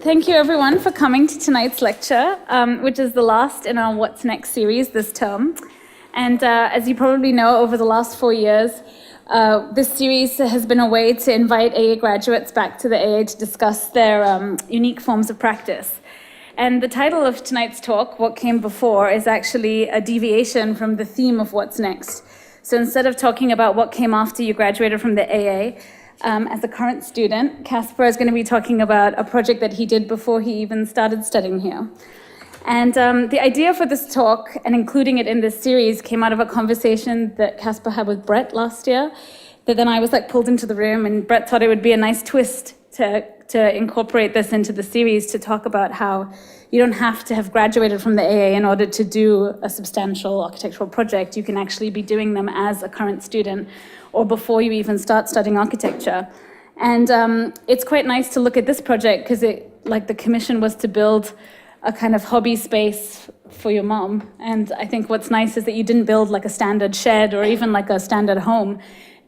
Thank you everyone for coming to tonight's lecture, which is the last in our What's Next series this term. And as you probably know, over the last 4 years, this series has been a way to invite AA graduates back to the AA to discuss their unique forms of practice. And the title of tonight's talk, What Came Before, is actually a deviation from the theme of What's Next. So instead of talking about what came after you graduated from the AA, as a current student, Caspar is going to be talking about a project that he did before he even started studying here. And the idea for this talk, and including it in this series, came out of a conversation that Caspar had with Brett last year, that then I was pulled into the room, and Brett thought it would be a nice twist to incorporate this into the series, to talk about how you don't have to have graduated from the AA in order to do a substantial architectural project. You can actually be doing them as a current student or before you even start studying architecture. And it's quite nice to look at this project because the commission was to build a kind of hobby space for your mom. And I think what's nice is that you didn't build a standard shed or even a standard home,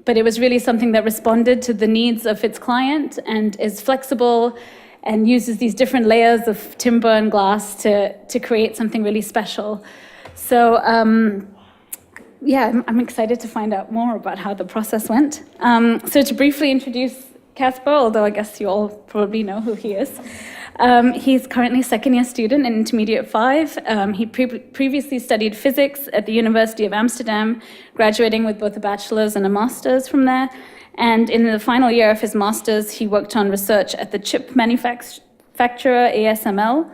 but it was really something that responded to the needs of its client and is flexible and uses these different layers of timber and glass to create something really special. So yeah, I'm excited to find out more about how the process went. So to briefly introduce Caspar, although I guess you all probably know who he is. He's currently a second-year student in Intermediate 5. He previously studied physics at the University of Amsterdam, graduating with both a bachelor's and a master's from there. And in the final year of his master's, he worked on research at the chip manufacturer ASML.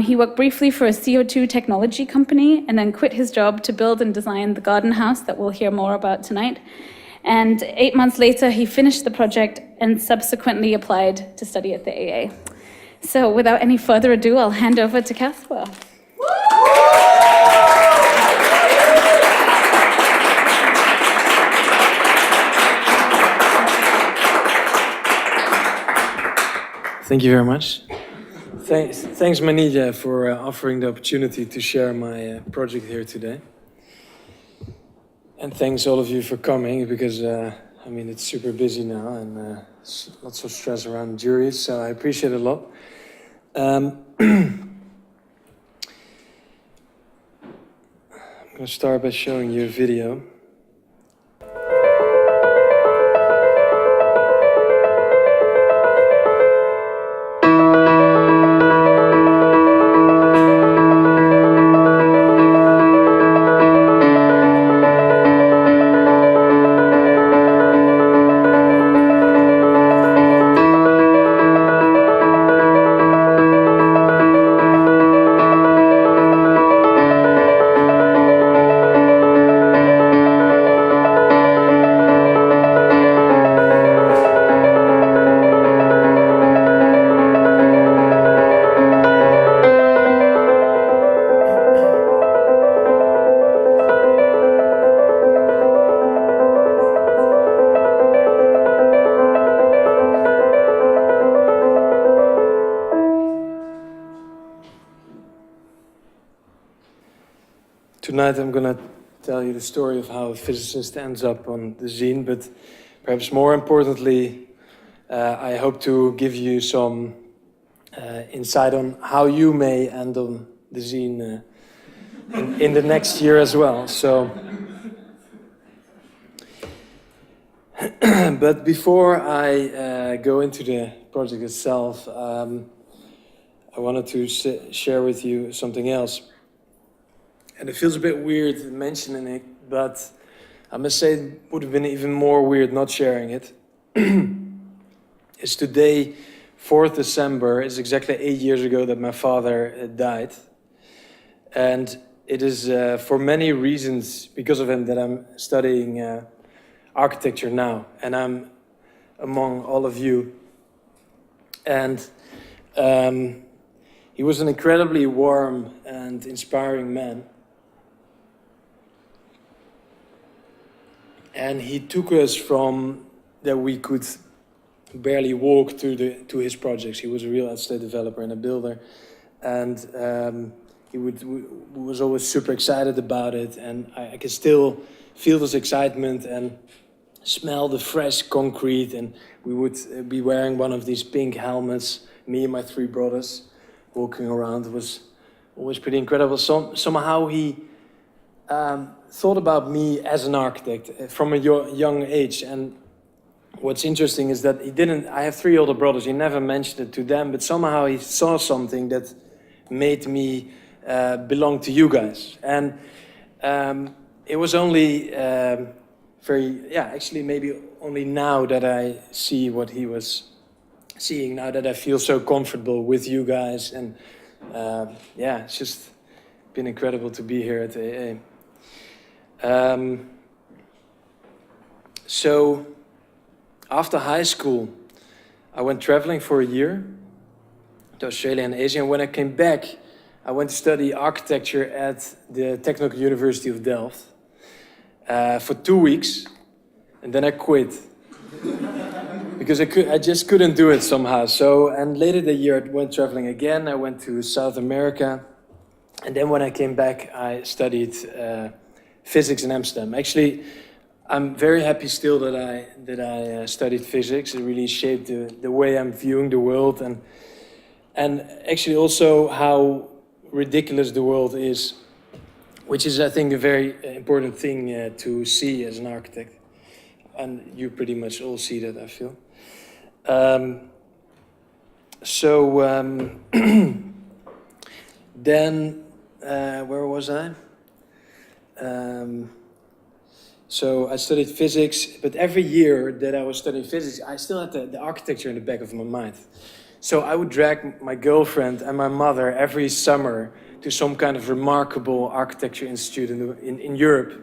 He worked briefly for a CO2 technology company and then quit his job to build and design the garden house that we'll hear more about tonight. And 8 months later, he finished the project and subsequently applied to study at the AA. So without any further ado, I'll hand over to Caspar. Thank you very much. Thanks Manija for offering the opportunity to share my project here today. And thanks all of you for coming because, it's super busy now and lots of stress around juries, so I appreciate it a lot. I'm going to start by showing you a video. Tonight I'm going to tell you the story of how a physicist ends up on Dezeen, but perhaps more importantly, I hope to give you some insight on how you may end on Dezeen in the next year as well. So, but before I go into the project itself, I wanted to share with you something else. And it feels a bit weird mentioning it, but I must say it would have been even more weird not sharing it. It's today, 4th December, it's exactly 8 years ago that my father died. And it is for many reasons because of him that I'm studying architecture now. And I'm among all of you. And he was an incredibly warm and inspiring man. And he took us from that we could barely walk to his projects. He was a real estate developer and a builder, and he was always super excited about it. And I can still feel this excitement and smell the fresh concrete. And we would be wearing one of these pink helmets me and my three brothers walking around. It was always pretty incredible. Somehow he thought about me as an architect from a young age. And what's interesting is that I have three older brothers, he never mentioned it to them, but somehow he saw something that made me belong to you guys. And it was only actually maybe only now that I see what he was seeing, now that I feel so comfortable with you guys. And it's just been incredible to be here at AA. So after high school, I went traveling for a year to Australia and Asia. And when I came back, I went to study architecture at the Technical University of Delft for 2 weeks, and then I quit because I just couldn't do it somehow. So, and later that year, I went traveling again. I went to South America, and then when I came back, I studied physics in Amsterdam. Actually, I'm very happy still that I studied physics. It really shaped the way I'm viewing the world, and actually also how ridiculous the world is, which is, I think, a very important thing to see as an architect. And you pretty much all see that, I feel. Then, where was I? So I studied physics, but every year that I was studying physics, I still had the architecture in the back of my mind. So I would drag my girlfriend and my mother every summer to some kind of remarkable architecture institute in Europe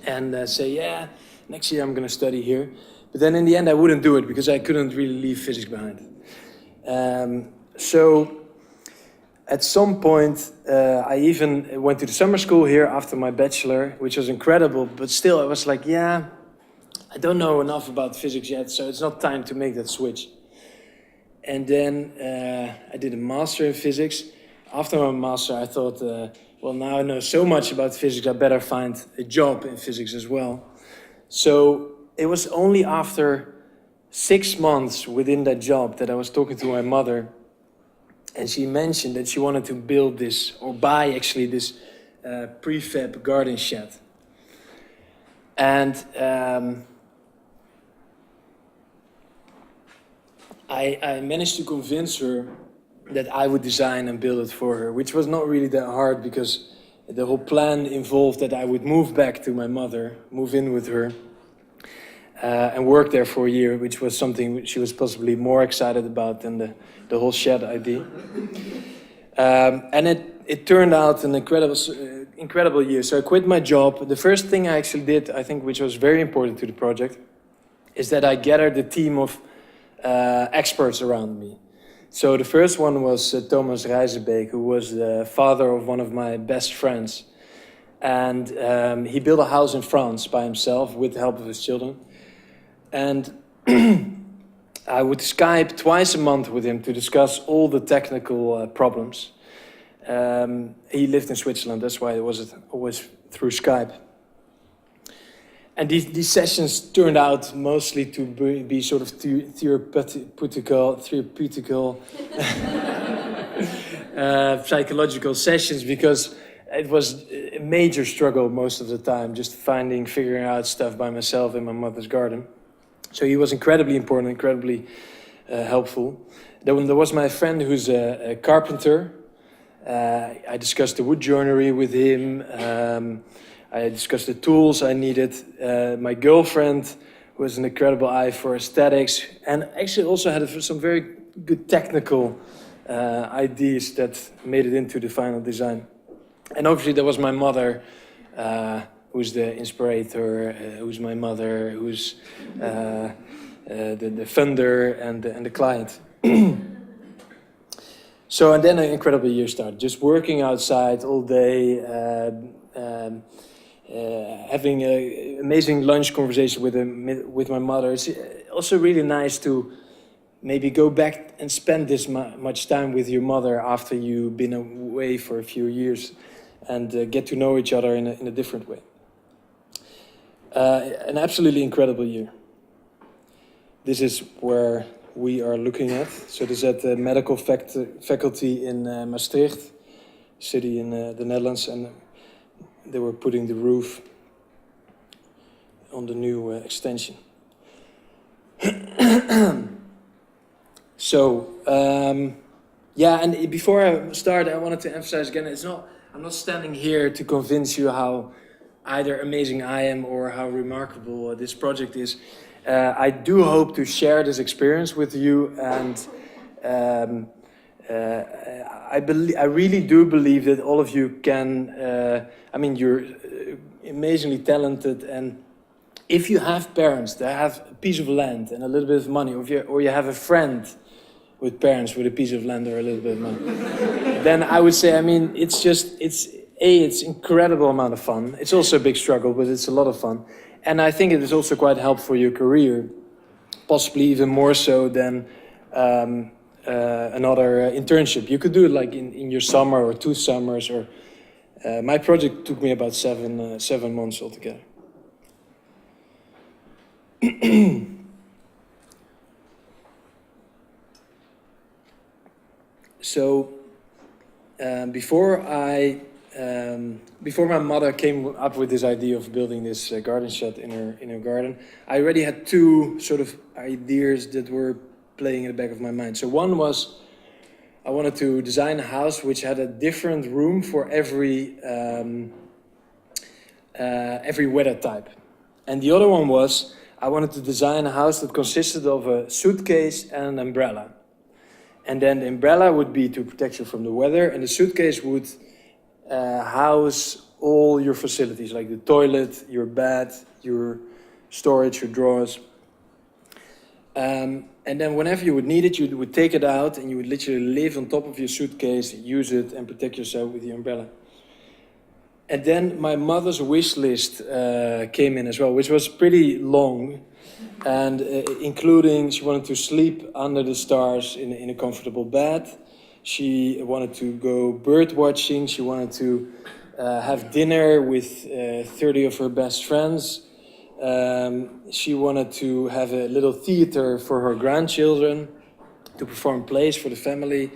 and say, yeah, next year I'm going to study here. But then in the end I wouldn't do it because I couldn't really leave physics behind. So at some point I even went to the summer school here after my bachelor, which was incredible, but still I was like, yeah, I don't know enough about physics yet, so it's not time to make that switch. And then I did a master in physics. After my master, I thought, well, now I know so much about physics, I better find a job in physics as well. So it was only after 6 months within that job that I was talking to my mother, and she mentioned that she wanted to build this, or buy actually this prefab garden shed. And I managed to convince her that I would design and build it for her, which was not really that hard because the whole plan involved that I would move back to my mother, move in with her, and work there for a year, which was something she was possibly more excited about than the whole shed idea. And it turned out an incredible year. So I quit my job. The first thing I actually did, I think, which was very important to the project, is that I gathered a team of experts around me. So the first one was Thomas Rijzenbeek, who was the father of one of my best friends. And he built a house in France by himself with the help of his children. And I would Skype twice a month with him to discuss all the technical problems. He lived in Switzerland, that's why it was always through Skype. And these sessions turned out mostly to be sort of therapeutical psychological sessions, because it was a major struggle most of the time, just figuring out stuff by myself in my mother's garden. So he was incredibly important, incredibly helpful. Then there was my friend who's a carpenter. I discussed the wood joinery with him. I discussed the tools I needed. My girlfriend was an incredible eye for aesthetics, and actually also had some very good technical ideas that made it into the final design. And obviously there was my mother, who's the inspirator, who's my mother, who's the funder and the client. So, and then an incredible year started, just working outside all day, having an amazing lunch conversation with my mother. It's also really nice to maybe go back and spend this much time with your mother after you've been away for a few years, and get to know each other in a different way. An absolutely incredible year. This is where we are looking at. So this is at the medical faculty in Maastricht, city in the Netherlands, and they were putting the roof on the new extension. So, yeah, and before I start, I wanted to emphasize again, I'm not standing here to convince you how either amazing I am or how remarkable this project is. I do hope to share this experience with you, and I really do believe that all of you can, you're amazingly talented, and if you have parents that have a piece of land and a little bit of money, or you have a friend with parents with a piece of land or a little bit of money, then I would say, it's incredible amount of fun. It's also a big struggle, but it's a lot of fun. And I think it is also quite helpful for your career, possibly even more so than another internship. You could do it like in your summer or 2 summers, or my project took me about 7 months altogether. So before my mother came up with this idea of building this garden shed in her garden, I already had 2 sort of ideas that were playing in the back of my mind. So one was, I wanted to design a house which had a different room for every weather type. And the other one was, I wanted to design a house that consisted of a suitcase and an umbrella. And then the umbrella would be to protect you from the weather, and the suitcase would house all your facilities, like the toilet, your bed, your storage, your drawers. And then whenever you would need it, you would take it out and you would literally live on top of your suitcase, use it, and protect yourself with the umbrella. And then my mother's wish list came in as well, which was pretty long, and including she wanted to sleep under the stars in a comfortable bed. She wanted to go bird watching. She wanted to have dinner with 30 of her best friends. She wanted to have a little theater for her grandchildren, to perform plays for the family.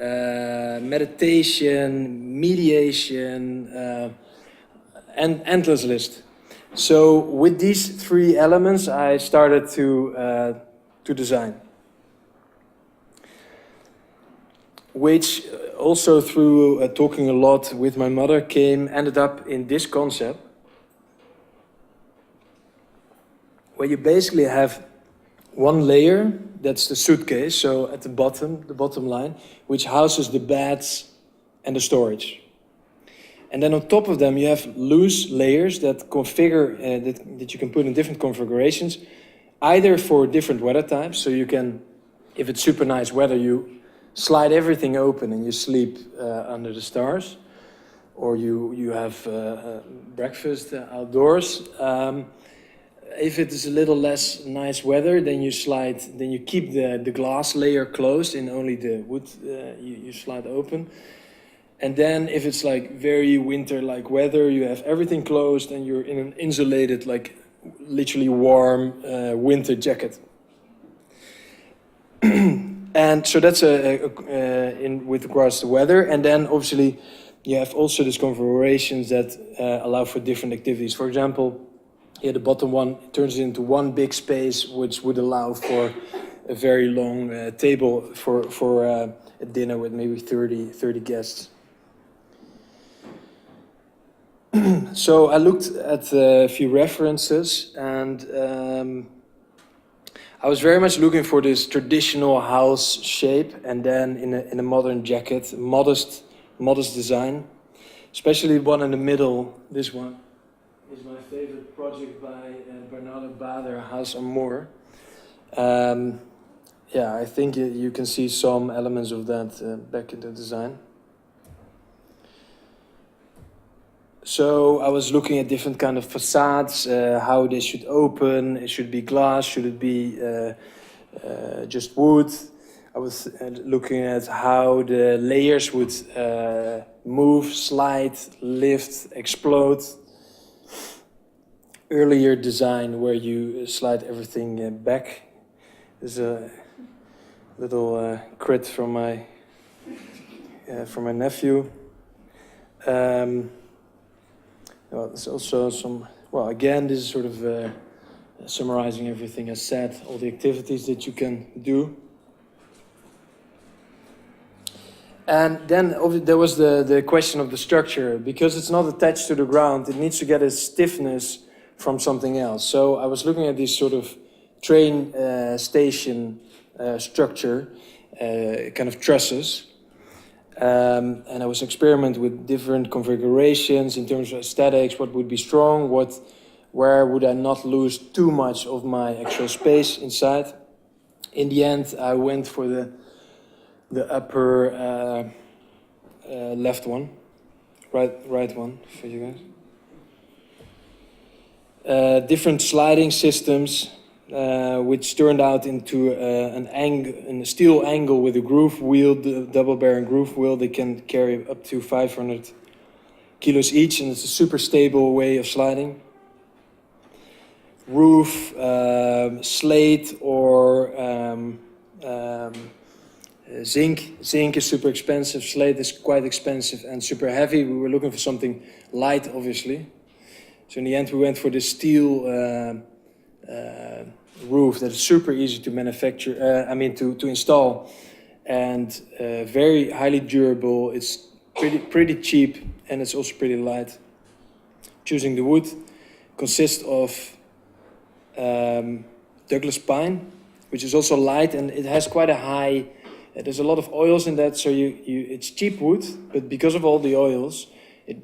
Meditation, mediation, and endless list. So with these 3 elements, I started to design, which also through talking a lot with my mother ended up in this concept, where you basically have one layer, that's the suitcase, so at the bottom line, which houses the beds and the storage. And then on top of them, you have loose layers that configure, that you can put in different configurations, either for different weather types. So you can, if it's super nice weather, you slide everything open and you sleep under the stars, or you have breakfast outdoors. If it is a little less nice weather, then you keep the glass layer closed and only the wood you slide open. And then if it's like very winter-like weather, you have everything closed and you're in an insulated, like literally warm winter jacket. And so that's with regards to weather. And then obviously you have also these configurations that allow for different activities. For example, the bottom one turns into one big space, which would allow for a very long table for a dinner with maybe 30 guests. So I looked at a few references, and I was very much looking for this traditional house shape, and then in a modern jacket, modest design, especially the one in the middle. This one is my favorite project by Bernardo Bader, House on Moor. Yeah, I think you can see some elements of that back in the design. So I was looking at different kind of facades, how they should open. It should be glass, should it be just wood? I was looking at how the layers would move, slide, lift, explode. Earlier design where you slide everything back. There's a little crit from my nephew. Well, there's also some. Well, again, this is sort of summarizing everything I said, all the activities that you can do. And then there was the question of the structure. Because it's not attached to the ground, it needs to get a stiffness from something else. So I was looking at this sort of train station structure, kind of trusses. And I was experimenting with different configurations in terms of aesthetics, what would be strong, where would I not lose too much of my actual space inside. In the end, I went for the upper left one, right one for you guys. Different sliding systems, which turned out into a steel angle with a groove wheel, the double bearing groove wheel. They can carry up to 500 kilos each, and it's a super stable way of sliding. Roof, slate, or zinc. Zinc is super expensive, slate is quite expensive and super heavy. We were looking for something light, obviously. So in the end we went for the steel roof that is super easy to manufacture, to install, and very highly durable. It's pretty cheap, and it's also pretty light. Choosing the wood consists of Douglas pine, which is also light, and it has quite a high. There's a lot of oils in that, so it's cheap wood, but because of all the oils,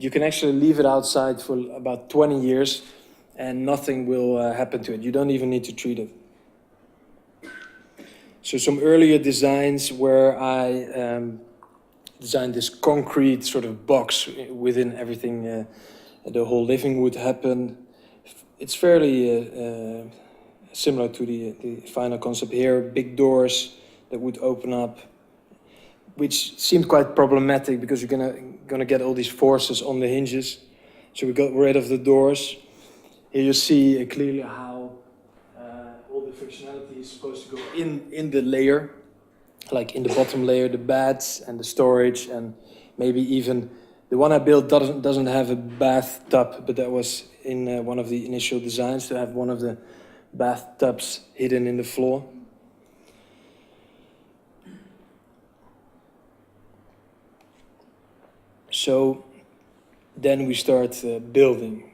you can actually leave it outside for about 20 years, and nothing will happen to it. You don't even need to treat it. So some earlier designs where I designed this concrete sort of box within everything the whole living would happen. It's fairly similar to the final concept here. Big doors that would open up, which seemed quite problematic because you're gonna get all these forces on the hinges. So we got rid of the doors. Here you see clearly how all the functionality is supposed to go in the layer, like in the bottom layer, the beds and the storage, and maybe even the one I built doesn't have a bathtub, but that was in one of the initial designs, to have one of the bathtubs hidden in the floor. So then we start building.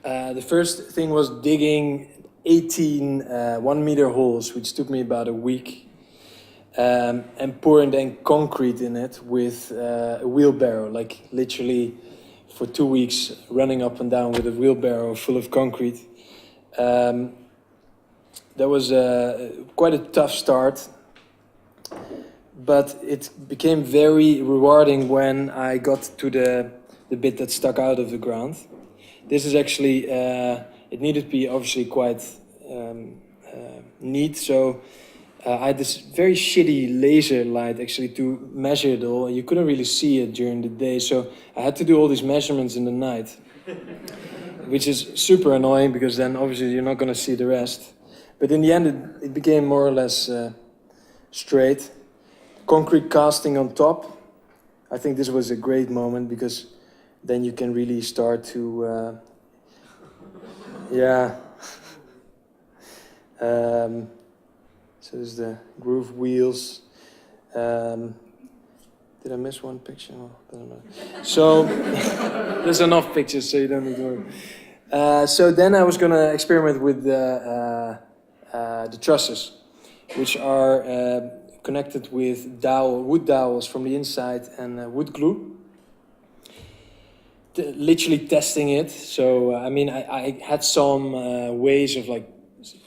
The first thing was digging 18 1-meter holes, which took me about a week, and pouring then concrete in it with a wheelbarrow, like literally for 2 weeks running up and down with a wheelbarrow full of concrete. That was quite a tough start, but it became very rewarding when I got to the bit that stuck out of the ground. This is actually, it needed to be obviously quite neat, so I had this very shitty laser light actually to measure it all. You couldn't really see it during the day, so I had to do all these measurements in the night, which is super annoying because then obviously you're not going to see the rest. But in the end it became more or less straight. Concrete casting on top. I think this was a great moment because then you can really start to, yeah. So there's the groove wheels. Did I miss one picture? Oh, I don't know. So there's enough pictures, so you don't need to worry. So then I was going to experiment with the trusses, which are connected with wood dowels from the inside and wood glue. Literally testing it. So I had some ways of like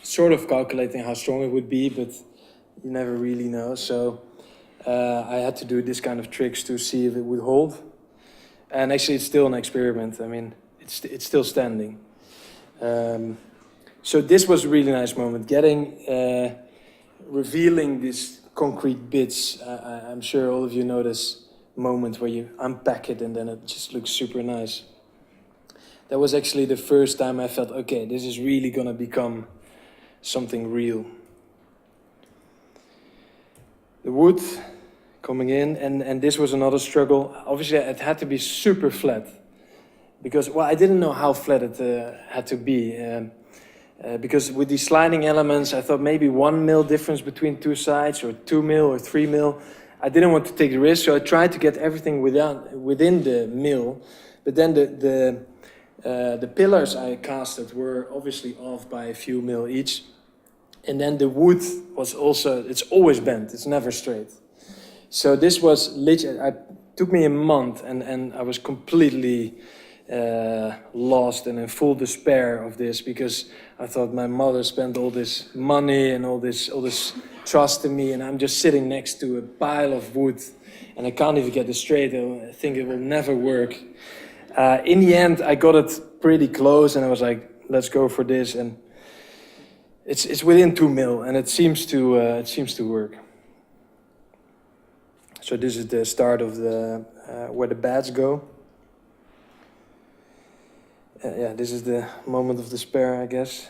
sort of calculating how strong it would be, but you never really know. So I had to do this kind of tricks to see if it would hold. And actually, it's still an experiment. I mean, it's still standing. So this was a really nice moment, revealing these concrete bits. I'm sure all of you know this moment where you unpack it and then it just looks super nice. That was actually the first time I felt, okay, this is really gonna become something real. the wood coming in, and this was another struggle. Obviously, it had to be super flat because, well, I didn't know how flat it had to be. Because with these sliding elements, I thought maybe 1 mil difference between two sides, or 2 mil or 3 mil. I didn't want to take the risk, so I tried to get everything within the mil. But then the pillars I casted were obviously off by a few mil each. And then the wood was also, it's always bent, it's never straight. So this was literally, it took me a month, and I was completely lost and in full despair of this, because I thought my mother spent all this money and all this trust in me, and I'm just sitting next to a pile of wood and I can't even get it straight. I think it will never work. In the end, I got it pretty close, and I was like, let's go for this. And it's within 2 mil, and it seems to work. So this is the start of the where the beds go. Yeah, this is the moment of despair, I guess.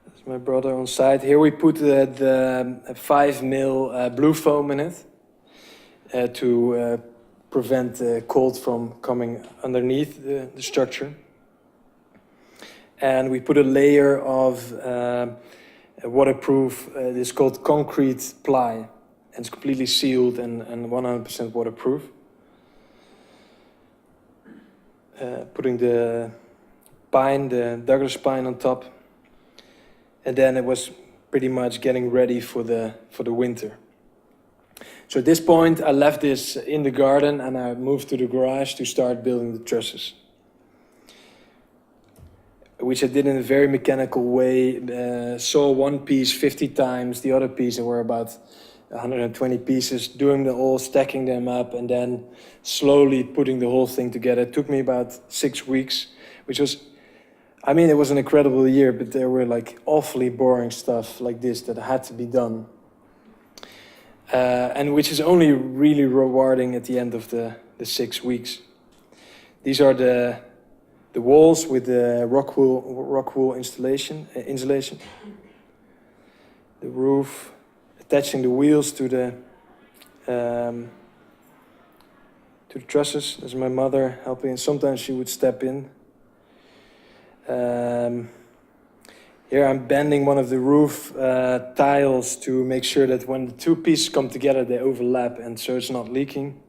That's my brother on site. Here we put the 5 mil blue foam in it to prevent the cold from coming underneath the structure. And we put a layer of waterproof, it's called concrete ply, and it's completely sealed and 100% waterproof. Putting the pine, the Douglas pine on top, and then it was pretty much getting ready for the winter. So at this point, I left this in the garden and I moved to the garage to start building the trusses, which I did in a very mechanical way. Saw one piece 50 times, the other piece, there were about 120 pieces, doing the all, stacking them up, and then slowly putting the whole thing together. It took me about 6 weeks, which was, I mean, it was an incredible year, but there were like awfully boring stuff like this that had to be done. And which is only really rewarding at the end of the 6 weeks. These are the walls with the rock wool insulation. The roof, attaching the wheels to the trusses. There's my mother helping, and sometimes she would step in. Here I'm bending one of the roof tiles to make sure that when the two pieces come together, they overlap, and so it's not leaking.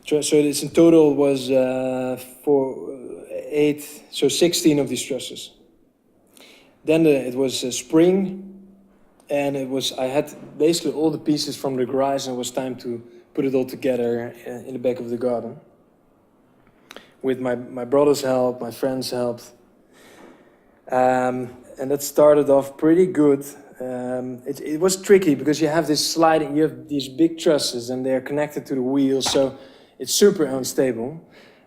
So this in total was 16 of these trusses. Then it was spring, and I had basically all the pieces from the garage, and it was time to put it all together in the back of the garden. With my brother's help, my friends helped. And that started off pretty good. It was tricky because you have these big trusses and they're connected to the wheels, so it's super unstable.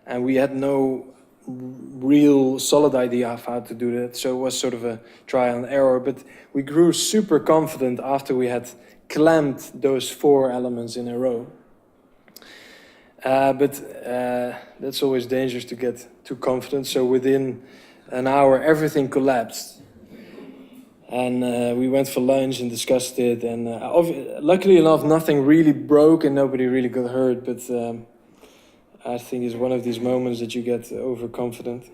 And we had no real solid idea of how to do that, so it was sort of a trial and error. But we grew super confident after we had clamped those 4 elements in a row. But that's always dangerous to get too confident. So within an hour, everything collapsed. And we went for lunch and discussed it. And luckily enough, nothing really broke and nobody really got hurt. But I think it's one of these moments that you get overconfident.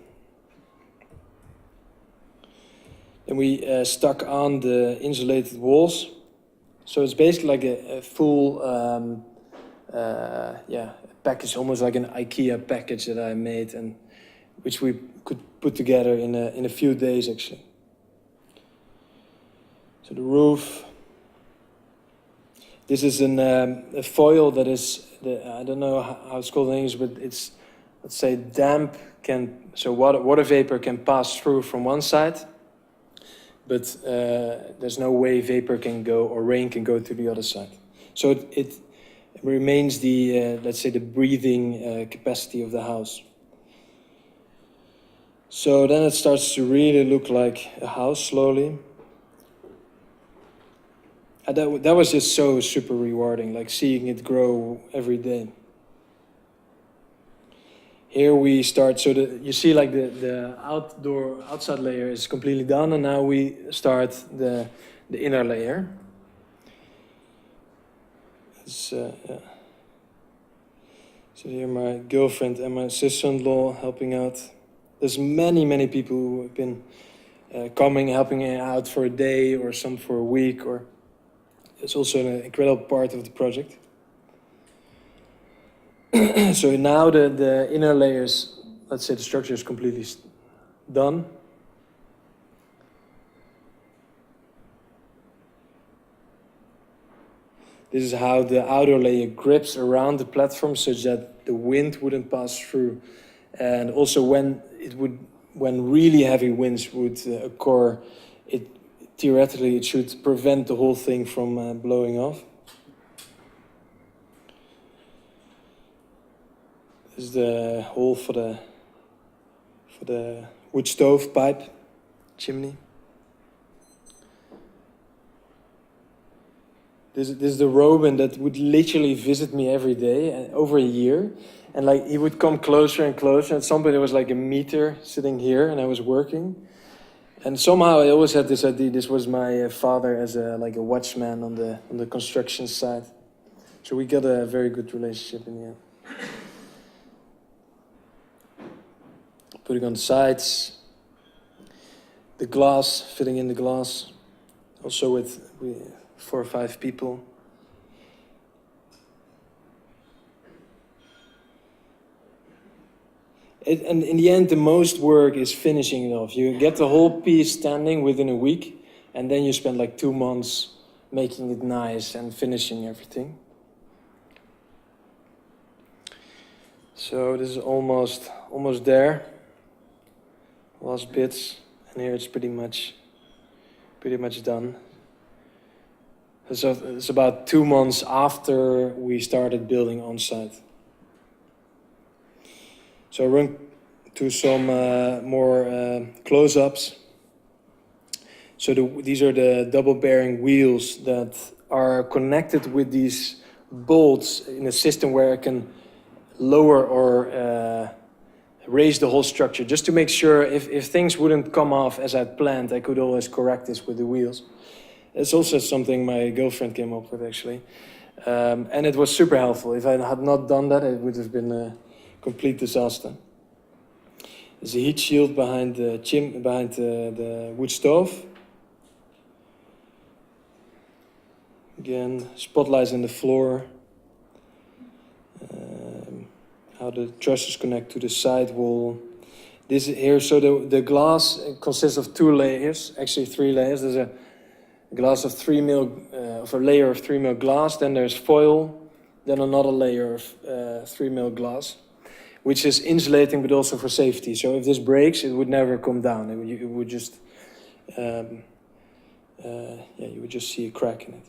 Then we stuck on the insulated walls. So it's basically like a full package, almost like an IKEA package that I made, and which we could put together in a few days actually. So the roof. This is a foil that is I don't know how it's called in English, but it's, let's say, damp. So water vapor can pass through from one side, but there's no way vapor can go or rain can go to the other side. So it remains let's say, the breathing capacity of the house. So then it starts to really look like a house slowly. And that was just so super rewarding, like seeing it grow every day. here we start, so you see like the outside layer is completely done, and now we start the inner layer. Yeah. So here my girlfriend and my sister-in-law helping out. There's many people who have been coming, helping out for a day or some for a week, or it's also an incredible part of the project. So now the inner layers, let's say the structure is completely done. This is how the outer layer grips around the platform such that the wind wouldn't pass through. And also when really heavy winds would occur, theoretically it should prevent the whole thing from blowing off. This is the hole for the wood stove pipe chimney. This is the Robin that would literally visit me every day, over a year. And like he would come closer and closer. At some point it was like a meter sitting here and I was working. And somehow I always had this idea, this was my father as a watchman on the construction site. So we got a very good relationship in the end. Putting on the sides, the glass, fitting in the glass, also with 4 or 5 people. And in the end, the most work is finishing it off. You get the whole piece standing within a week, and then you spend like 2 months making it nice and finishing everything. So this is almost there. Last bits, and here it's pretty much done. So it's about 2 months after we started building on site. So I run to some more close-ups. So these are the double bearing wheels that are connected with these bolts in a system where I can lower or raise the whole structure, just to make sure if things wouldn't come off as I planned, I could always correct this with the wheels. It's also something my girlfriend came up with, actually. And it was super helpful. If I had not done that, it would have been a complete disaster. There's a heat shield behind the wood stove. Again, spotlights in the floor. How the trusses connect to the side wall. This here, so the glass consists of 2 layers, actually 3 layers. There's a glass of 3 mil, of a layer of 3 mil glass. Then there's foil. Then another layer of 3 mil glass, which is insulating but also for safety. So if this breaks, it would never come down. It would just, you would just see a crack in it.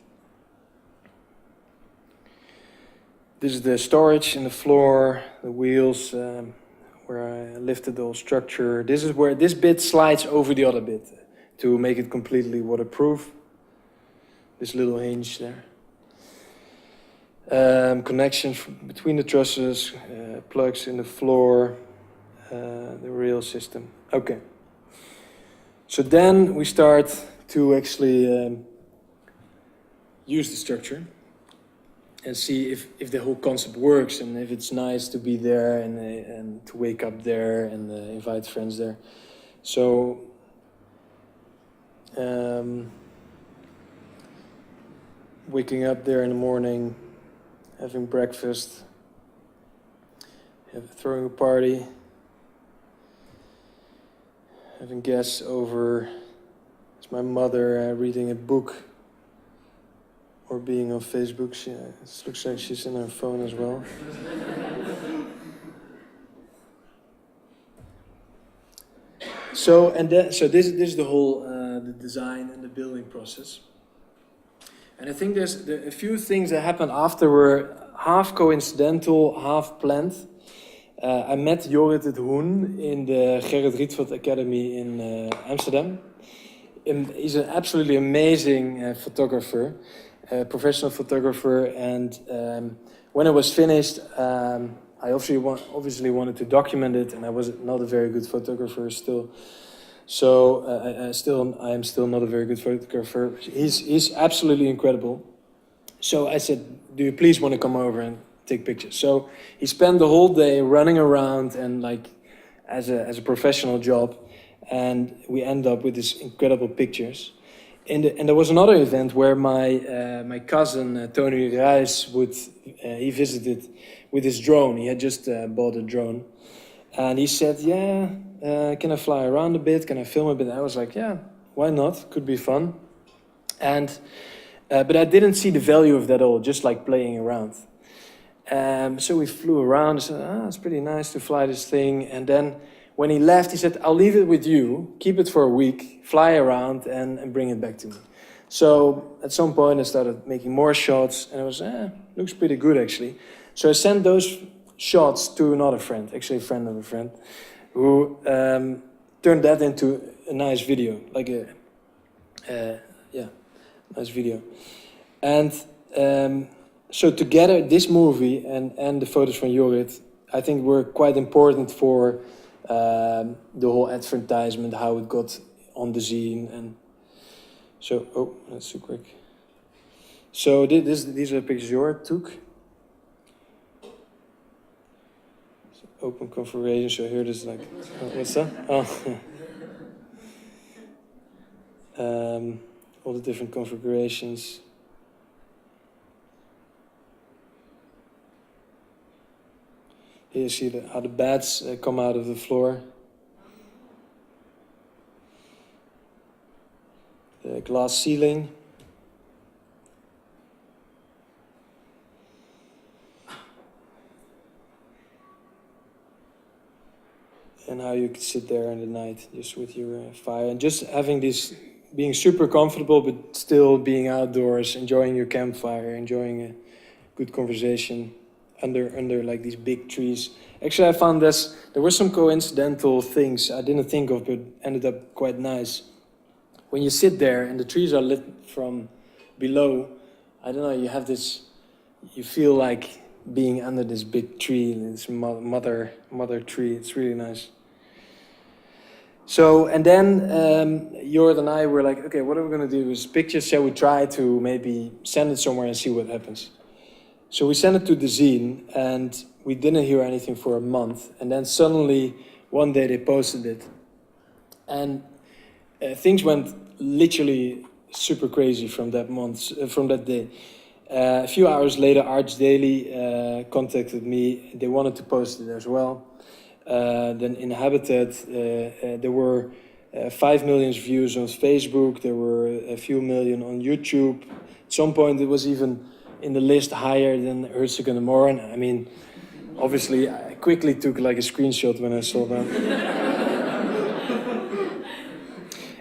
This is the storage in the floor, the wheels, where I lifted the whole structure. This is where this bit slides over the other bit to make it completely waterproof. This little hinge there. Connection between the trusses, plugs in the floor, the rail system. Okay. So then we start to actually use the structure and see if the whole concept works and if it's nice to be there and to wake up there and invite friends there. So waking up there in the morning, having breakfast, throwing a party, having guests over. It's my mother reading a book or being on Facebook. It looks like she's in her phone as well. So this is the whole the design and the building process. And I think there's a few things that happened after were half coincidental, half planned. I met Jorrit het Hoen in the Gerrit Rietveld Academy in Amsterdam. He's an absolutely amazing photographer, professional photographer. And when I was finished, I obviously wanted to document it, and I was not a very good photographer still. So I am still not a very good photographer. He's absolutely incredible. So I said, do you please want to come over and take pictures? So he spent the whole day running around and like as a professional job, and we end up with these incredible pictures. And there was another event where my cousin Tony Reis he visited with his drone. He had just bought a drone, and he said, "Yeah, can I fly around a bit? Can I film a bit?" I was like, "Yeah, why not? Could be fun." And but I didn't see the value of that all, just like playing around. So we flew around. I said, it's pretty nice to fly this thing. And then when he left, he said, I'll leave it with you, keep it for a week, fly around and bring it back to me. So at some point I started making more shots, and I was, looks pretty good actually. So I sent those shots to another friend, actually a friend of a friend, who turned that into a nice video, like nice video. And so together, this movie and the photos from Jorrit, I think were quite important for the whole advertisement, how it got on Dezeen. And so, that's too quick. So these are the pictures Jorrit took. So open configuration, so here it is like, what's that? All the different configurations. Here you see how the bats come out of the floor. The glass ceiling. And how you could sit there in the night just with your fire. And just having this, being super comfortable but still being outdoors, enjoying your campfire, enjoying a good conversation. Under like these big trees. Actually, I found there were some coincidental things I didn't think of, but ended up quite nice. When you sit there and the trees are lit from below, I don't know, you have this, you feel like being under this big tree, this mother tree. It's really nice. So, and then Jorrit and I were like, okay, what are we going to do with this picture? Shall we try to maybe send it somewhere and see what happens? So we sent it to Dezeen, and we didn't hear anything for a month. And then suddenly, one day they posted it. And things went literally super crazy from that day. A few hours later, ArtsDaily contacted me. They wanted to post it as well. Then in Habitat, there were 5 million views on Facebook. There were a few million on YouTube. At some point, it was even in the list higher than Herzog and de Moren. I mean, obviously, I quickly took like a screenshot when I saw that.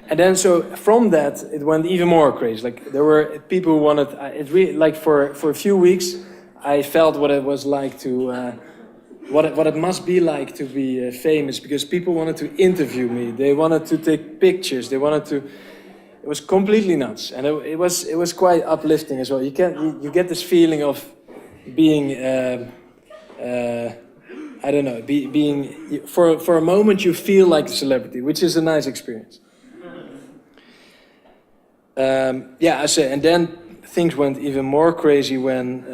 And then, so from that, it went even more crazy. Like there were people who wanted. It really, like for a few weeks, I felt what it was like to, what it must be like to be famous, because people wanted to interview me. They wanted to take pictures. They wanted to. It was completely nuts, and it was quite uplifting as well. You get this feeling of being I don't know, being for a moment you feel like a celebrity, which is a nice experience. I say, and then things went even more crazy when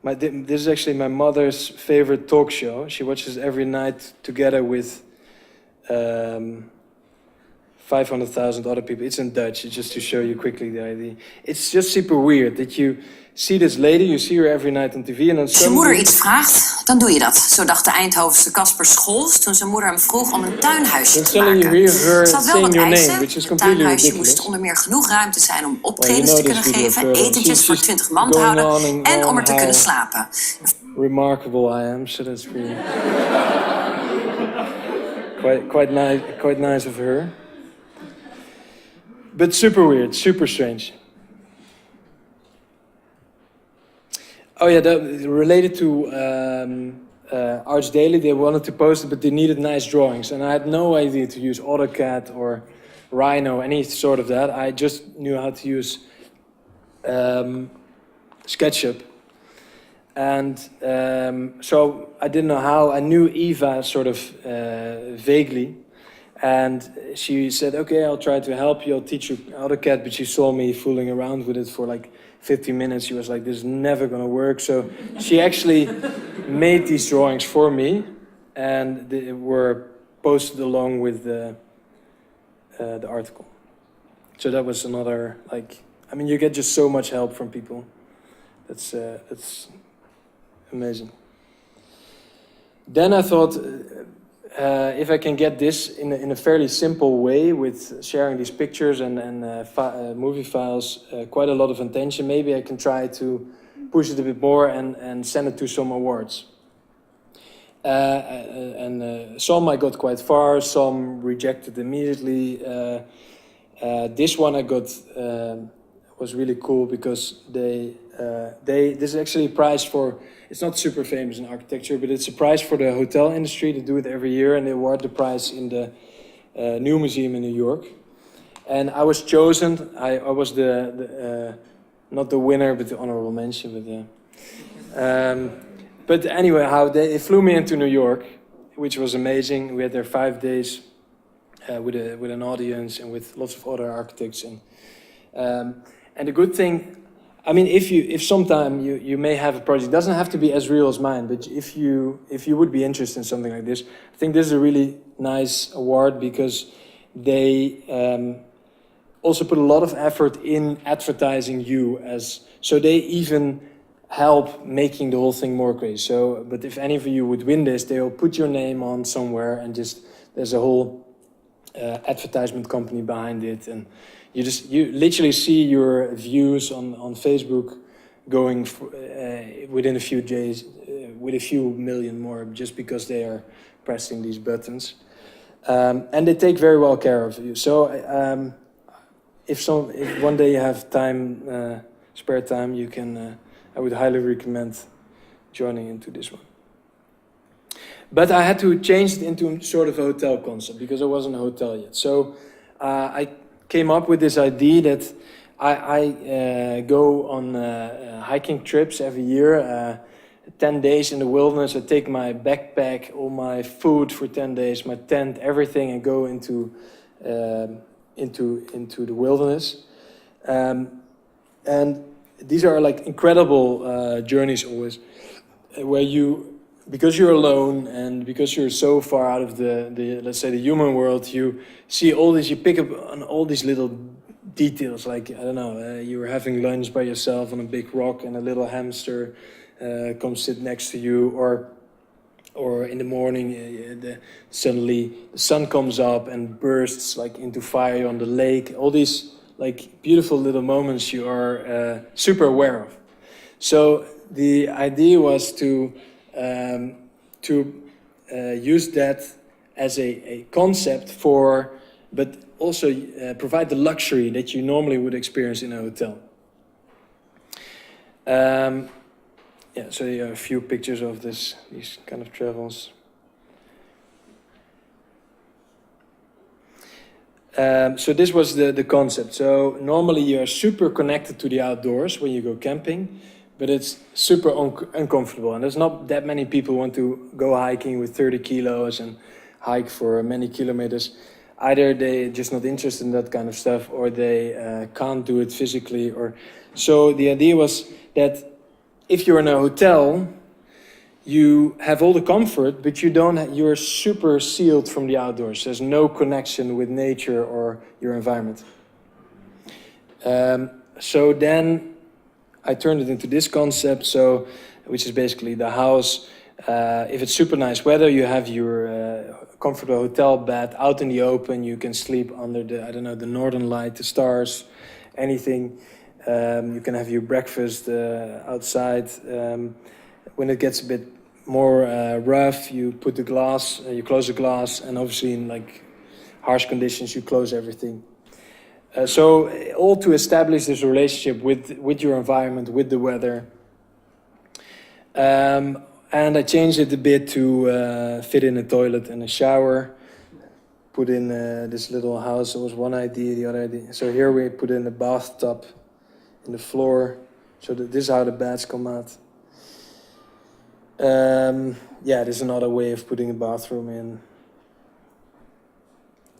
this is actually my mother's favorite talk show. She watches every night together with 500,000 other people. It's in Dutch, just to show you quickly the idea. It's just super weird that you see this lady, you see her every night on TV, and then Als je moeder iets vraagt, dan doe je dat. Zo dacht de Eindhovense Caspar Schols toen zijn moeder hem vroeg om een tuinhuisje te maken. Ze had wel wat eisen. Het tuinhuisje moest onder meer genoeg ruimte zijn om optredens te kunnen geven, etentjes voor 20 man te houden en om er te kunnen slapen. Remarkable I am, so that's really quite nice of her. But super weird, super strange. Oh yeah, related to ArtsDaily, they wanted to post it, but they needed nice drawings. And I had no idea to use AutoCAD or Rhino, any sort of that. I just knew how to use SketchUp. And so I didn't know how. I knew Eva sort of vaguely. And she said, okay, I'll try to help you. I'll teach you AutoCAD. But she saw me fooling around with it for like 50 minutes. She was like, this is never going to work. So she actually made these drawings for me. And they were posted along with the article. So that was another, like, I mean, you get just so much help from people. That's amazing. Then I thought, if I can get this in a fairly simple way with sharing these pictures and movie files, quite a lot of attention, maybe I can try to push it a bit more and send it to some awards. Some I got quite far, some rejected immediately. This one I got was really cool because this is actually a prize for, it's not super famous in architecture, but it's a prize for the hotel industry. They do it every year and they award the prize in the New Museum in New York. And I was chosen, I was not the winner, but the honorable mention. But anyway, they flew me into New York, which was amazing. We had there 5 days with an audience and with lots of other architects. And the good thing, I mean, if sometime you may have a project, it doesn't have to be as real as mine, but if you would be interested in something like this, I think this is a really nice award because they also put a lot of effort in advertising you so they even help making the whole thing more crazy. So, but if any of you would win this, they'll put your name on somewhere and there's a whole advertisement company behind it, and you literally see your views on Facebook going within a few days with a few million more just because they are pressing these buttons, and they take very well care of you. So if one day you have time, spare time, you can. I would highly recommend joining into this one. But I had to change it into sort of a hotel concept because I wasn't a hotel yet. So I came up with this idea that I go on hiking trips every year, 10 days in the wilderness. I take my backpack, all my food for 10 days, my tent, everything, and go into the wilderness. And these are like incredible journeys always, where because you're alone and because you're so far out of the let's say the human world, you see all this, you pick up on all these little details, like, I don't know, you're having lunch by yourself on a big rock and a little hamster comes sit next to you, or in the morning suddenly the sun comes up and bursts like into fire on the lake. All these like beautiful little moments you are super aware of. So the idea was to use that as a concept but also provide the luxury that you normally would experience in a hotel. So you have a few pictures of these kind of travels. So this was the concept. So normally you are super connected to the outdoors when you go camping, but it's super uncomfortable. And there's not that many people who want to go hiking with 30 kilos and hike for many kilometers. Either they're just not interested in that kind of stuff, or they can't do it physically. So the idea was that if you're in a hotel, you have all the comfort, but you're super sealed from the outdoors. There's no connection with nature or your environment. So then I turned it into this concept, which is basically the house. If it's super nice weather, you have your comfortable hotel bed out in the open. You can sleep under the northern light, the stars, anything. You can have your breakfast outside. When it gets a bit more rough, you put you close the glass, and obviously in like harsh conditions, you close everything. So all to establish this relationship with your environment, with the weather. And I changed it a bit to fit in a toilet and a shower. Put in this little house. That was one idea. The other idea. So here we put in a bathtub in the floor. So this is how the beds come out. Yeah, there's another way of putting a bathroom in.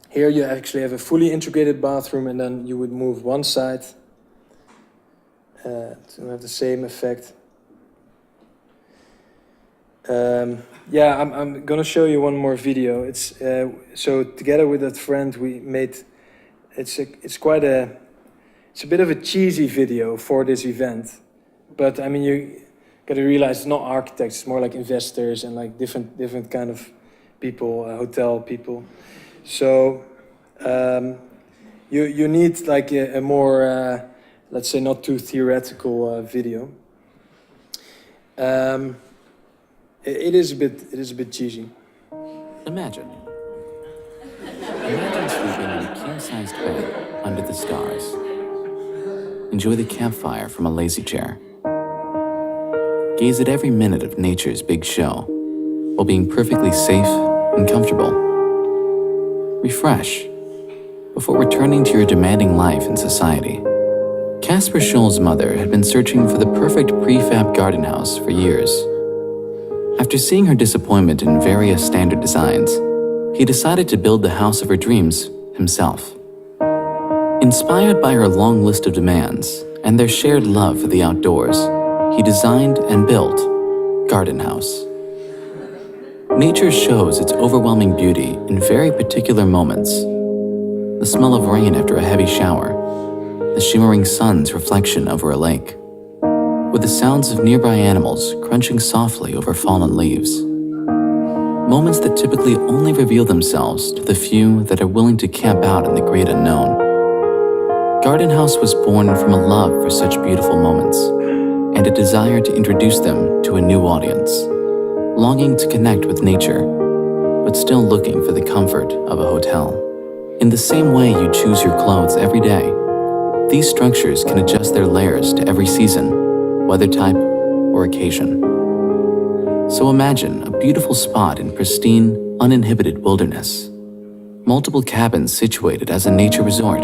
Here you actually have a fully integrated bathroom, and then you would move one side to have the same effect. Yeah, I'm gonna show you one more video. It's so together with that friend we made. It's a bit of a cheesy video for this event, but I mean you gotta realize it's not architects. It's more like investors and like different kind of people, hotel people. So you need like a more let's say not too theoretical video. It is a bit cheesy. Imagine sleeping in a king-sized bed under the stars. Enjoy the campfire from a lazy chair. Gaze at every minute of nature's big show while being perfectly safe and comfortable. Refresh before returning to your demanding life in society. Caspar Schols' mother had been searching for the perfect prefab garden house for years. After seeing her disappointment in various standard designs, he decided to build the house of her dreams himself. Inspired by her long list of demands and their shared love for the outdoors, he designed and built Garden House. Nature shows its overwhelming beauty in very particular moments. The smell of rain after a heavy shower, the shimmering sun's reflection over a lake, with the sounds of nearby animals crunching softly over fallen leaves. Moments that typically only reveal themselves to the few that are willing to camp out in the great unknown. Garden House was born from a love for such beautiful moments and a desire to introduce them to a new audience, longing to connect with nature, but still looking for the comfort of a hotel. In the same way you choose your clothes every day, these structures can adjust their layers to every season, weather type, or occasion. So imagine a beautiful spot in pristine, uninhibited wilderness. Multiple cabins situated as a nature resort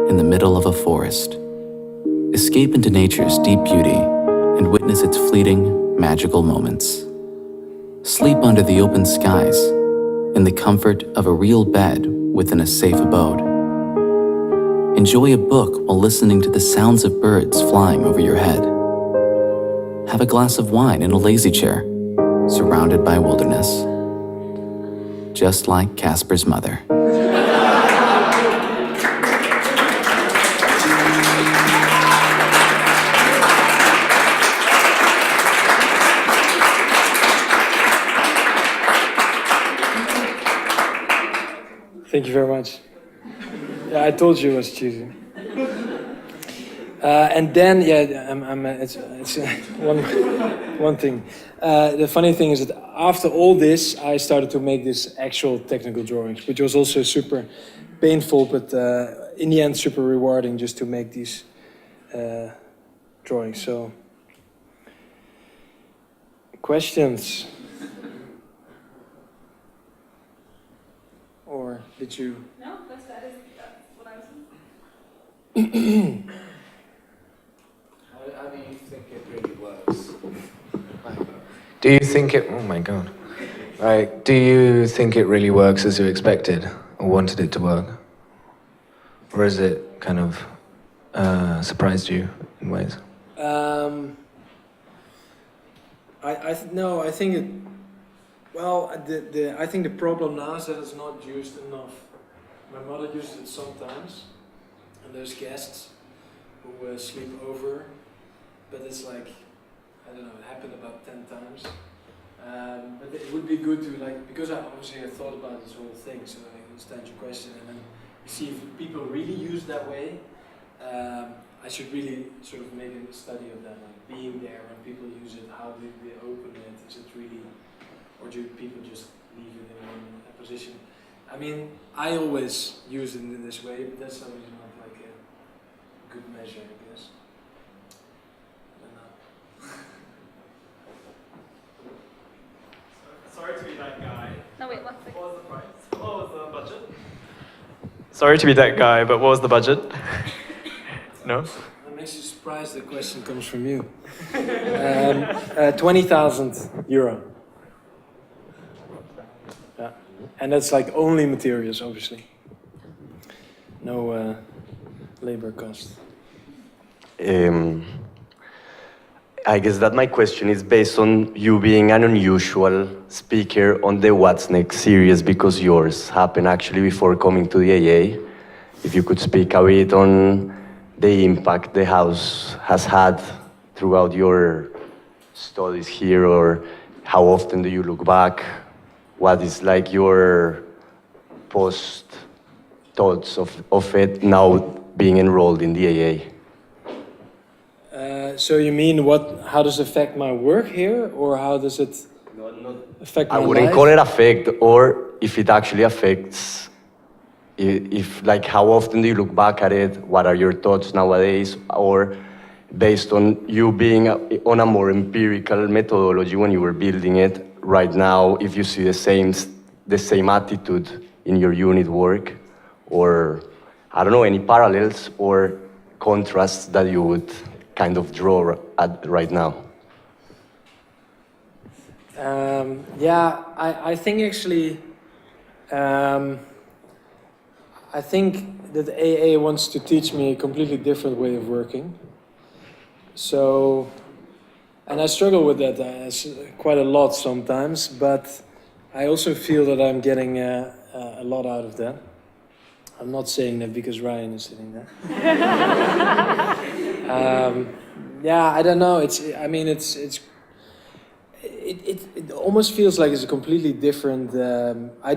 in the middle of a forest. Escape into nature's deep beauty and witness its fleeting, magical moments. Sleep under the open skies in the comfort of a real bed within a safe abode. Enjoy a book while listening to the sounds of birds flying over your head. Have a glass of wine in a lazy chair, surrounded by wilderness. Just like Caspar's mother. Thank you very much. Yeah, I told you it was cheesy. And then, yeah, it's one thing. The funny thing is that after all this, I started to make this actual technical drawings, which was also super painful, but in the end, super rewarding just to make these drawings. So, questions? Or did you? No, that's what I was saying. How do you think it really works? Do you think it? Oh my God! Like, do you think it really works as you expected or wanted it to work, or has it kind of surprised you in ways? No, I think it. Well, I think the problem now is that it's not used enough. My mother uses it sometimes, and there's guests who sleep over, but it's like, I don't know, it happened about 10 times. But it would be good to, like, because I obviously thought about this whole thing, so I understand your question, and then see if people really use that way. I should really sort of make a study of that, like being there when people use it, how do they open it, is it really, or do people just leave it in one position? I mean, I always use it in this way, but that's always not like a good measure, I guess. I don't know. Sorry to be that guy. No, wait, one second. What was the price? What was the budget? Sorry to be that guy, but what was the budget? No? actually surprised the question comes from you. 20,000 euro. Yeah. And that's like only materials, obviously. No labor cost. I guess that my question is based on you being an unusual speaker on the What's Next series, because yours happened actually before coming to the AA. If you could speak a bit on the impact the house has had throughout your studies here, or how often do you look back? What is like your post thoughts of it now being enrolled in the AA? So you mean how does it affect my work here, or how does it affect my life? I wouldn't call it affect, or if it actually affects, if like how often do you look back at it, what are your thoughts nowadays, or based on you being on a more empirical methodology when you were building it, right now, if you see the same attitude in your unit work, or I don't know, any parallels or contrasts that you would kind of draw at right now? I think actually, I think that AA wants to teach me a completely different way of working. So, and I struggle with that quite a lot sometimes, but I also feel that I'm getting a lot out of that. I'm not saying that because Ryan is sitting there. I don't know. It almost feels like it's a completely different. I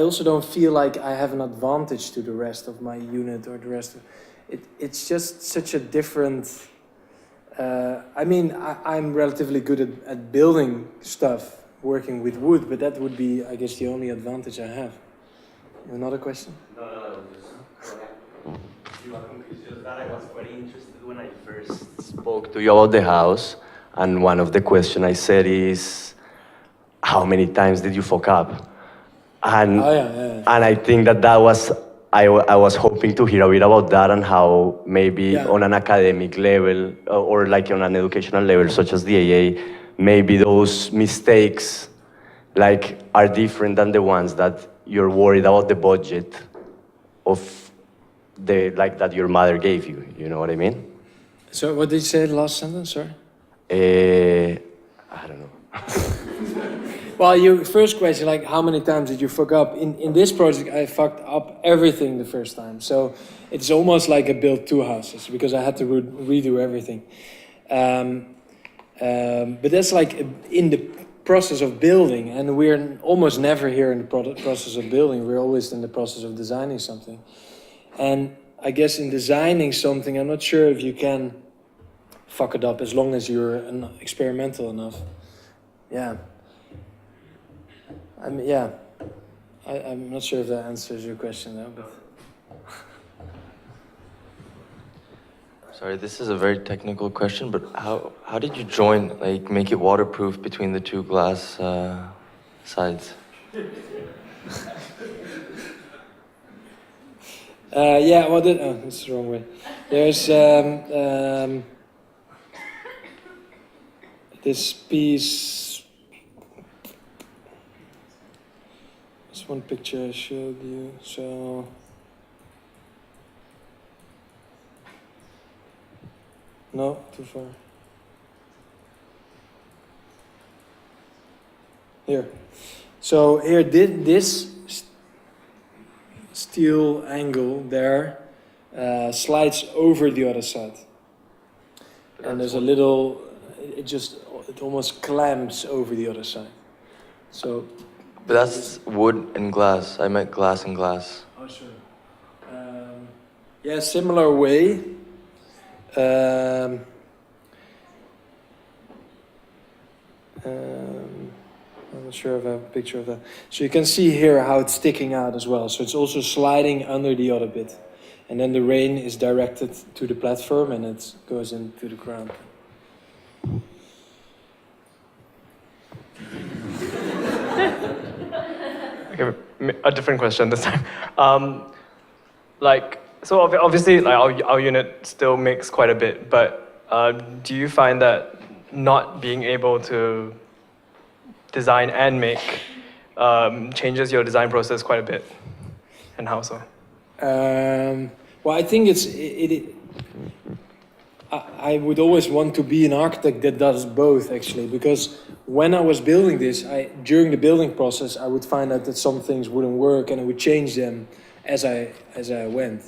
also don't feel like I have an advantage to the rest of my unit or the rest of it. It's just such a different. I'm relatively good at building stuff, working with wood, but that would be, I guess, the only advantage I have. Another question? No. Just that I was very interested when I first spoke to you about the house, and one of the questions I said is, how many times did you fuck up? And and I think that was, I was hoping to hear a bit about that, and how maybe on an academic level or like on an educational level such as the AA, maybe those mistakes like are different than the ones that you're worried about the budget of that your mother gave you. You know what I mean? So what did you say the last sentence, sorry? I don't know. Well, your first question, like how many times did you fuck up? In this project, I fucked up everything the first time. So it's almost like I built two houses because I had to redo everything. But that's like in the process of building, and we're almost never here in the process of building. We're always in the process of designing something. And I guess in designing something, I'm not sure if you can fuck it up as long as you're experimental enough. Yeah. I'm not sure if that answers your question though, but... Sorry, this is a very technical question, but how did you join, like make it waterproof between the two glass sides? That's the wrong way. There's this piece. This one picture I showed you. So no, too far. Here. So here, this steel angle there slides over the other side, and there's a little. It almost clamps over the other side. So. But that's wood and glass. I meant glass and glass. Oh sure. Similar way. I'm not sure if I have a picture of that. So you can see here how it's sticking out as well. So it's also sliding under the other bit. And then the rain is directed to the platform and it goes into the ground. Okay, a different question this time. Like, So obviously, like our unit still makes quite a bit, but do you find that not being able to design and make changes your design process quite a bit, and how so? Well, I think I would always want to be an architect that does both, actually, because when I was building this, during the building process, I would find out that some things wouldn't work, and I would change them as I went.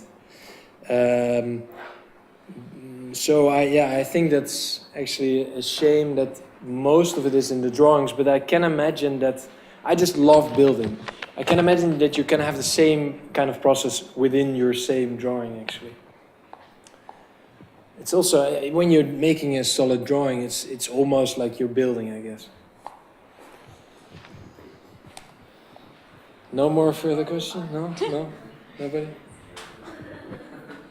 So I think that's actually a shame that most of it is in the drawings, but I can imagine that I just love building. I can imagine that you can have the same kind of process within your same drawing, actually. It's also, when you're making a solid drawing, it's almost like you're building, I guess. No more further questions? No? No? Nobody?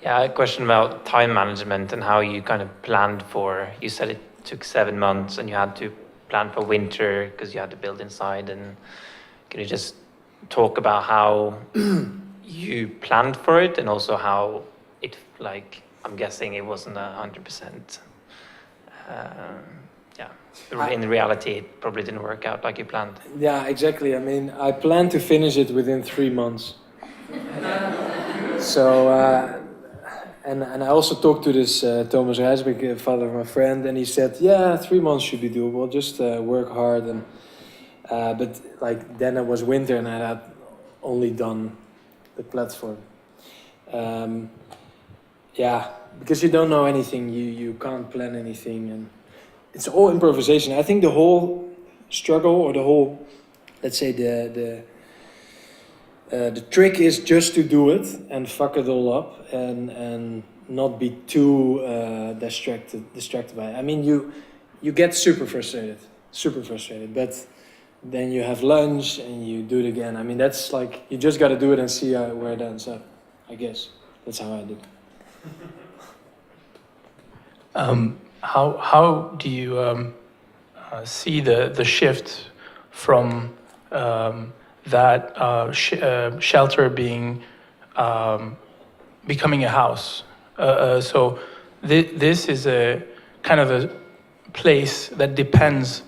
Yeah, a question about time management and how you kind of planned for, you said it took 7 months and you had to plan for winter because you had to build inside, and can you just talk about how you planned for it and also how it, like, I'm guessing it wasn't 100%. In reality, it probably didn't work out like you planned. Yeah, exactly. I mean, I planned to finish it within 3 months. So, and I also talked to this Thomas Rijsbeek, father of my friend, and he said, yeah, 3 months should be doable, just work hard. And but like then it was winter and I had only done the platform. Yeah, because you don't know anything, you can't plan anything, and it's all improvisation. I think the whole struggle, or the whole, let's say the trick is just to do it and fuck it all up and not be too distracted by it. I mean, you get super frustrated, but then you have lunch and you do it again. I mean, that's like, you just got to do it and see where it ends up, I guess. That's how I do it. How do you see the shift from that shelter being becoming a house? So this is a kind of a place that depends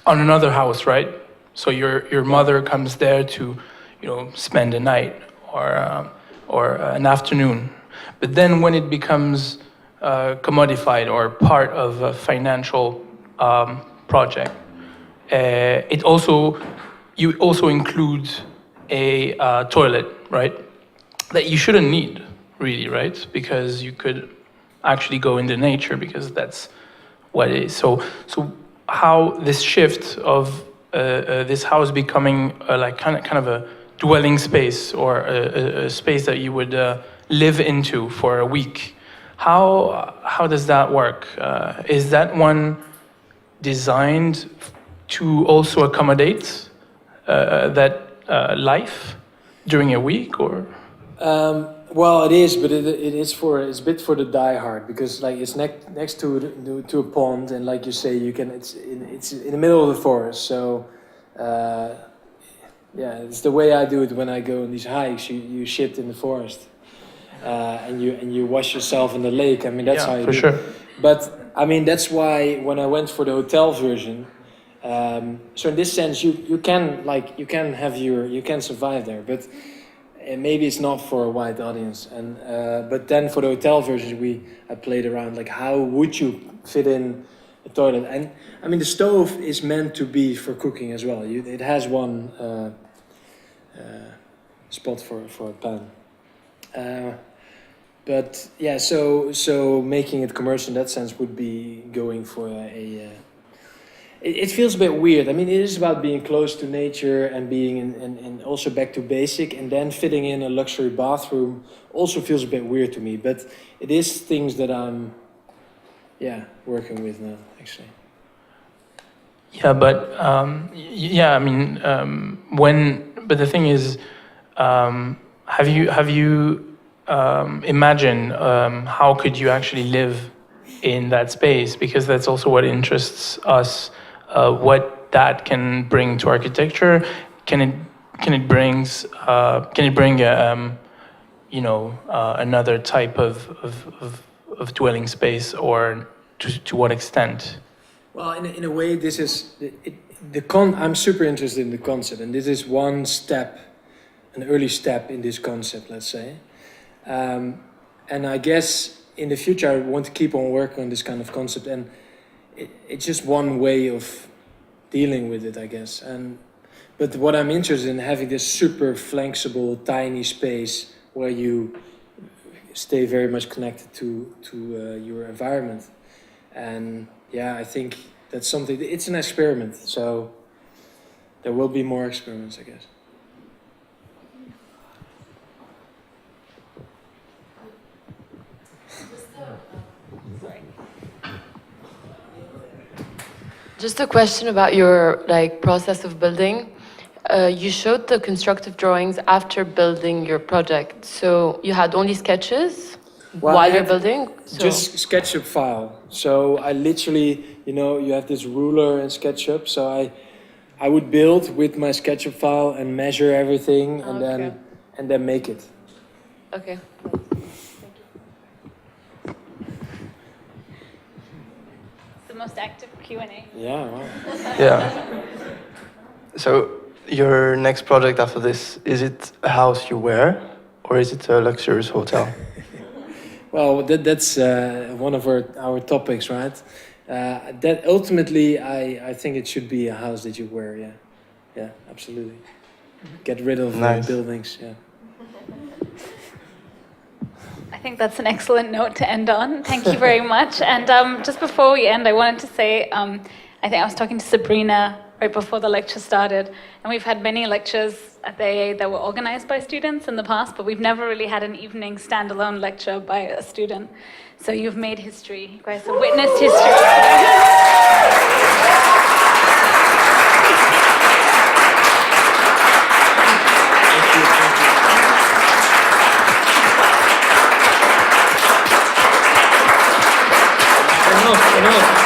on another house, right? So your mother comes there to, spend a night or an afternoon. But then when it becomes commodified or part of a financial project, you also include a toilet, right? That you shouldn't need, really, right? Because you could actually go into nature, because that's what it is. So how this shift of this house becoming like kind of a dwelling space, or a space that you would live into for a week. How does that work? Is that one designed to also accommodate that life during a week, or? Well, it is, but it's a bit for the diehard, because like it's next to a pond, and like you say, it's in the middle of the forest. So yeah, it's the way I do it when I go on these hikes. You shit in the forest. And you wash yourself in the lake. I mean, that's how you do sure. it. But I mean, that's why when I went for the hotel version, so in this sense, you can survive there, but maybe it's not for a wide audience. And but then for the hotel version, I played around, like, how would you fit in a toilet? And I mean, the stove is meant to be for cooking as well. It has one spot for a pan. But yeah, so making it commercial in that sense would be going for it feels a bit weird. I mean, it is about being close to nature and being and also back to basic, and then fitting in a luxury bathroom also feels a bit weird to me. But it is things that I'm working with now, actually. Yeah, but I mean, but the thing is, have you imagine how could you actually live in that space? Because that's also what interests us. What that can bring to architecture? Can it bring another type of dwelling space, or to what extent? Well, in a way, this is I'm super interested in the concept, and this is one step, an early step in this concept, let's say. And I guess in the future, I want to keep on working on this kind of concept, and it's just one way of dealing with it, I guess. But what I'm interested in, having this super flexible, tiny space where you stay very much connected to your environment. And yeah, I think that's something, it's an experiment, so there will be more experiments, I guess. Just a question about your process of building. You showed the constructive drawings after building your project. So you had only sketches while you're building? Just SketchUp file. So I literally, you have this ruler in SketchUp. So I would build with my SketchUp file and measure everything and then make it. Okay. The most active Q&A. Yeah, wow. Yeah. So your next project after this, is it a house you wear, or is it a luxurious hotel? Well, that's one of our topics, right? That ultimately, I think it should be a house that you wear, yeah. Yeah, absolutely. Get rid of buildings, yeah. I think that's an excellent note to end on. Thank you very much. And just before we end, I wanted to say, I think I was talking to Sabrina right before the lecture started, and we've had many lectures at the AA that were organized by students in the past, but we've never really had an evening standalone lecture by a student. So you've made history. You guys have witnessed history. Enough.